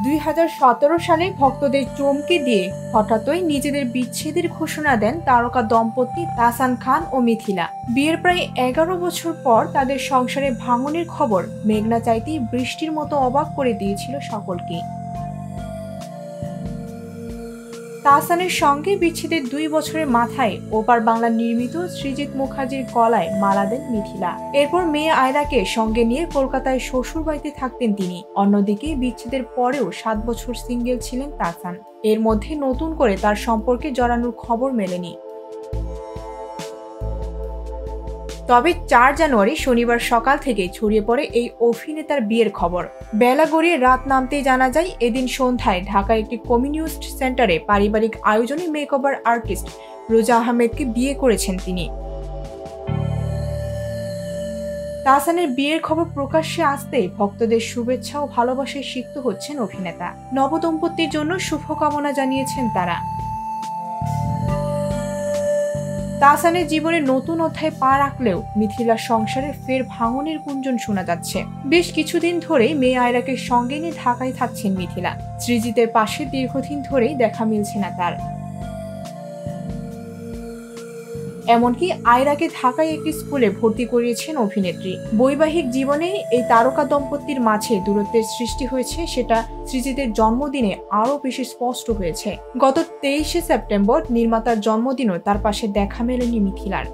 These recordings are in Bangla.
2017 সালে ভক্তদের চমকে দিয়ে হঠাৎই নিজেদের বিচ্ছেদের ঘোষণা দেন তারকা দম্পতি তাহসান খান ও মিথিলা। বিয়ের প্রায় 11 বছর পর তাদের সংসারে ভাঙনের খবর মেঘনা চাইতেই বৃষ্টির মতো অবাক করে দিয়েছিল সকলকে। তাহসানের সঙ্গে বিচ্ছেদের 2 বছরের মাথায় ওপার বাংলা নির্মিত সৃজিত মুখার্জির গলায় মালা দেন মিথিলা। এরপর মেয়ে আয়রাকে সঙ্গে নিয়ে কলকাতায় শ্বশুর বাড়িতে থাকতেন তিনি। অন্যদিকে বিচ্ছেদের পরেও 7 বছর সিঙ্গেল ছিলেন তাহসান। এর মধ্যে নতুন করে তার সম্পর্কে জড়ানোর খবর মেলেনি। তবে 4 জানুয়ারি শনিবার সকাল থেকে ছড়িয়ে পড়ে এই অভিনেতার বিয়ের খবর। বেলা গড়িয়ে রাত নামতেই জানা যায় এদিন সন্ধ্যায় ঢাকার একটি কমিউনিটি সেন্টারে পারিবারিক আয়োজনে মেকওভার আর্টিস্ট রোজা আহমেদকে বিয়ে করেছেন তিনি। তাহসানের বিয়ের খবর প্রকাশ্যে আসতেই ভক্তদের শুভেচ্ছা ও ভালোবাসায় সিক্ত হচ্ছেন অভিনেতা। নবদম্পতির জন্য শুভকামনা জানিয়েছেন তারা। তাহসানের জীবনে নতুন অধ্যায়ে পা রাখলেও মিথিলার সংসারে ফের ভাঙনের গুঞ্জন শোনা যাচ্ছে। বেশ কিছুদিন ধরেই মেয়ে আয়রাকে সঙ্গে নিয়ে ঢাকায় থাকছেন মিথিলা। সৃজিতের পাশে দীর্ঘদিন ধরেই দেখা মিলছে না তার। এমনকি আয়রাকে ঢাকায় একটি স্কুলে ভর্তি করিয়েছেন অভিনেত্রী। বৈবাহিক জীবনে এই তারকা দম্পতির মাঝে দূরত্বের সৃষ্টি হয়েছে, সেটা সৃজিতের জন্মদিনে আরও বেশি স্পষ্ট হয়েছে। গত 23শে সেপ্টেম্বর নির্মাতার জন্মদিনও তার পাশে দেখা মেলেনি মিথিলার।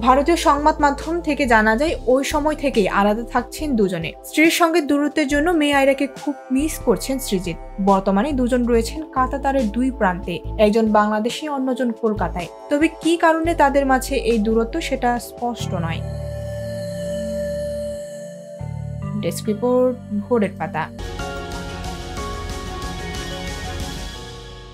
ভারতীয় সংবাদ মাধ্যম থেকে জানা যায় ওই সময় থেকেই আলাদা থাকছেন দুজনে। স্ত্রীর সঙ্গে দূরত্বের জন্য মেয়ে আয়রাকে খুব মিস করছেন সৃজিত। বর্তমানে দুজন রয়েছেন কাঁটাতারের 2 প্রান্তে, একজন বাংলাদেশে অন্যজন কলকাতায়। তবে কি কারণে তাদের মাঝে এই দূরত্ব সেটা স্পষ্ট নয়। ডেস্ক রিপোর্ট, ভোরের পাতা।